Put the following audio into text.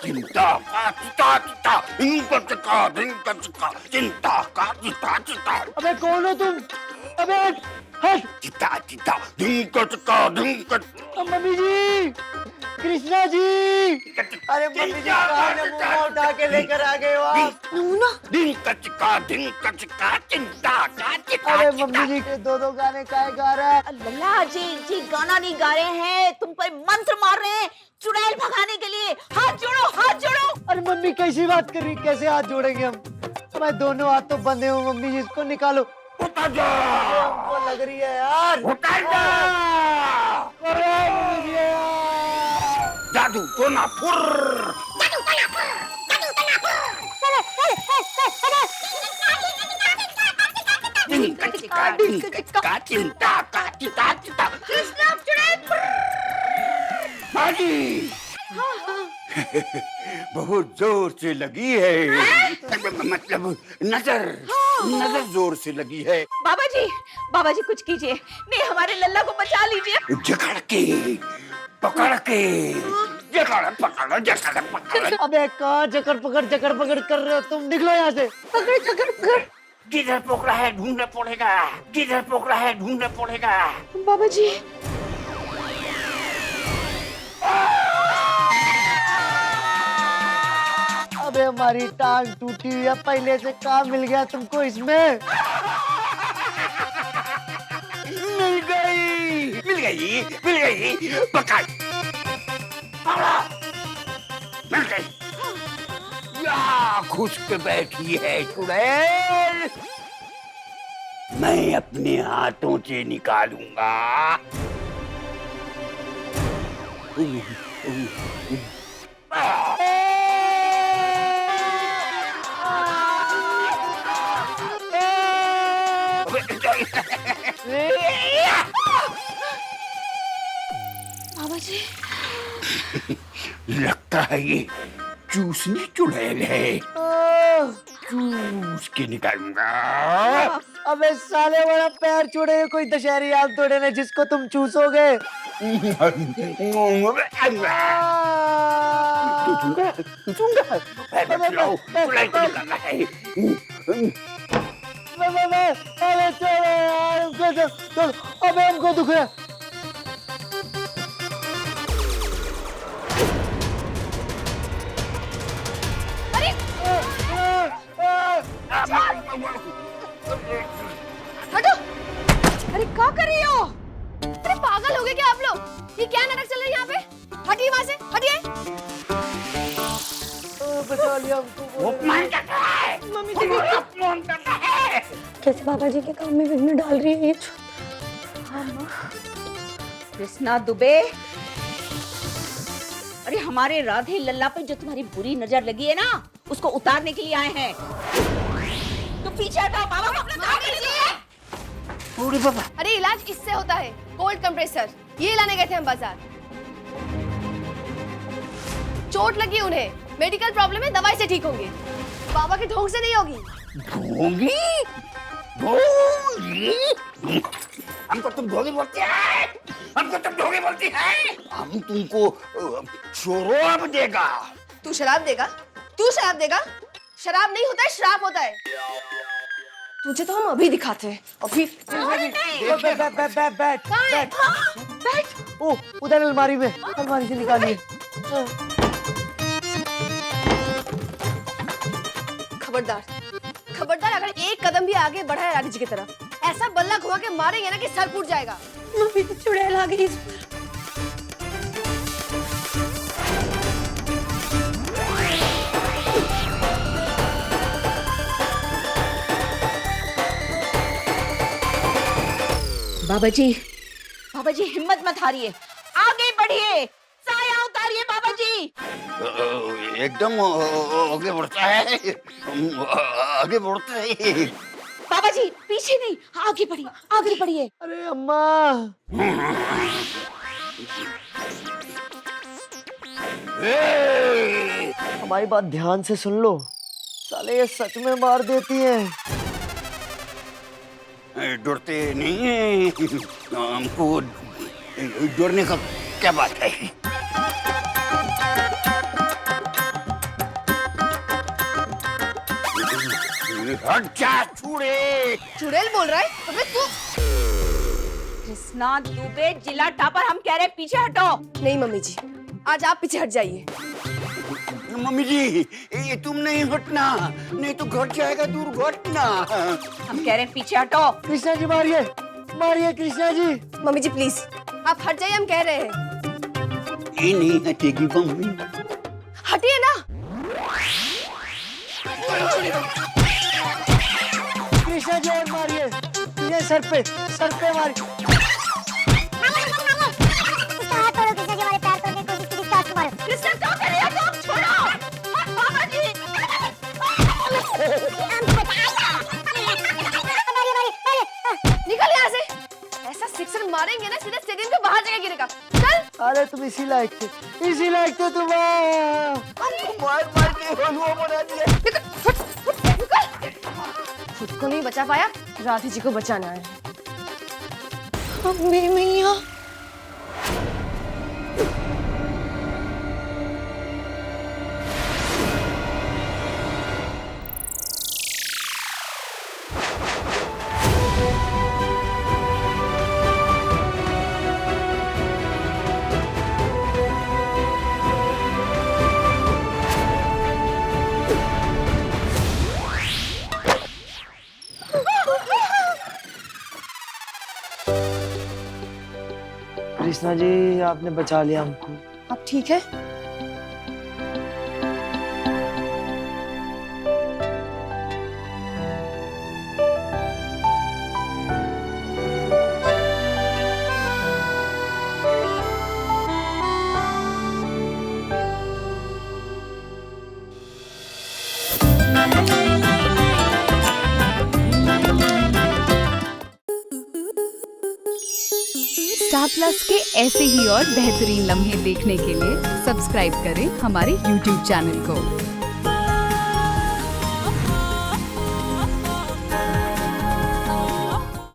चिंता का चिता चिता, चिंता का चिता चिता। अबे कौन हो तुम? अबे हट! चिता चिता, मम्मी जी, कृष्णा जी, अरे मम्मी जी कहाँ ने मुंह उठा के लेकर आ गए हो आप? चिंता का चिता। अरे मम्मी जी के दो गाने काहे गा रहा है? लल्ला जी गाना नहीं गा रहे हैं, तुम पर मंत्र मार रहे हैं चुड़ैल भगाने के लिए। हाथ जोड़ो, हाथ जोड़ो। अरे मम्मी कैसी बात कर रही, कैसे हाथ जोड़ेंगे हम? हमारे दोनों हाथ तो बंधे हो मम्मी जी, इसको निकालो। उतर जा, हमको लग रही है यार। उतर जा। अरे मम्मी जी यार। जादू टोना फुर। चिंता का चिता चिता। कृष्णा चुड़ैल। बाजी बहुत जोर से लगी है, मतलब नजर जोर से लगी है। बाबा जी कुछ कीजिए, नहीं हमारे लल्ला को बचा लीजिए। जकड़ के पकड़ के, जकड़ पकड़। अबे कहाँ जकड़ पकड़ कर रहे हो तुम? निकलो यहाँ से। पकड़। किधर पकड़ा है ढूंढना पड़ेगा, किधर पकड़ा है ढूंढना पड़ेगा। बाबा जी अबे हमारी टांग टूटी हुई है, पहले से काम मिल गया तुमको इसमें? मिल गई पकड़, पकड़ा, मिल गई। या खुश के बैठी है चुड़ैल, मैं अपने हाथों से निकालूंगा। बाबा जी लगता है ये चूसनी चुड़ैल है, चूस के निकालूंगा। अबे साले बड़ा पैर छोड़े, कोई दशहरी आम तोड़े ना जिसको तुम चूसोगे। अबे छोड़ो यार हमको, अबे हमको दुख है। हटो। अरे क्या कर रही हो? अरे पागल हो गए क्या आप लोग? ये क्या नाटक चल रहा है यहाँ पे? हटिए वहाँ से, हटिए। बचा लिया हमको। मम्मी जी कैसे बाबा जी के काम में विघ्न डाल रही है ये? कृष्णा दुबे, अरे हमारे राधे लल्ला पे जो तुम्हारी बुरी नजर लगी है ना, उसको उतारने के लिए आए हैं। तो पीछे हटाओ, बाबा को अपना काम कीजिए। बाबा, अरे इलाज इससे होता है, कोल्ड कंप्रेसर, ये लाने गए थे हम बाजार। चोट लगी उन्हें, मेडिकल प्रॉब्लम है, दवाई से ठीक होंगे, बाबा के ढोंग से नहीं होगी। हमको तुम धोगी बोलती है, हमको तुम धोगी बोलती है। हम तुमको शराब देगा। तू शराब देगा? तू शराब देगा? शराब नहीं होता है, श्राप होता है। तुझे तो हम अभी दिखाते हैं, अभी। बैठ। ओ उधर अलमारी में, अलमारी से निकालिए। खबरदार अगर एक कदम भी आगे बढ़ा है रानी जी की तरफ, ऐसा बल्ला घुमा के मारेंगे ना कि सर फूट जाएगा। मम्मी की चुड़ैल आ गई इस पर। बाबा जी हिम्मत मत हारिए, आगे बढ़िए, साया उतारिए बाबा जी। एकदम आगे बढ़ता है, आगे बढ़ता है। बाबा जी पीछे नहीं, आगे बढ़िए, आगे बढ़िए। अरे अम्मा, हमारी बात ध्यान से सुन लो, साले ये सच में मार देती हैं। डरते नहीं है, हमको डरने का क्या बात है? हट जा चूड़े। चुड़ैल बोल रहा है? अबे तू। कृष्णा दुबे जिला टापर, हम कह रहे हैं पीछे हटो। नहीं मम्मी जी, आज आप पीछे हट जाइए। मम्मी जी, ये तुम नहीं हटना, नहीं तो घट जाएगा दुर्घटना। हम कह रहे हैं पीछे हटो। कृष्णा जी मारिए, मारिए Krishna ji. Mummy ji please आप हट जाइए, हम कह रहे हैं। ये नहीं हटेगी मम्मी। हटिए ना। कृष्णा जी और मारिए, ये सर पे मारिए। कृष्णा क्या कर रहे हो तुम? छोड़ो बाबा जी। निकल यहाँ से। ऐसा सिक्सर मारेंगे ना सीधे स्टेडियम के बाहर जगह गिरेगा। चल। अरे तुम इसी लायक थे तुम। हमको मार के हलवा बना दिया। निकल। खुद को नहीं बचा पाया, राधे जी को बचाना है। अम्मी मैया। कृष्णा जी आपने बचा लिया हमको। अब ठीक है? स्टार प्लस के ऐसे ही और बेहतरीन लम्हे देखने के लिए सब्सक्राइब करें हमारे YouTube चैनल को।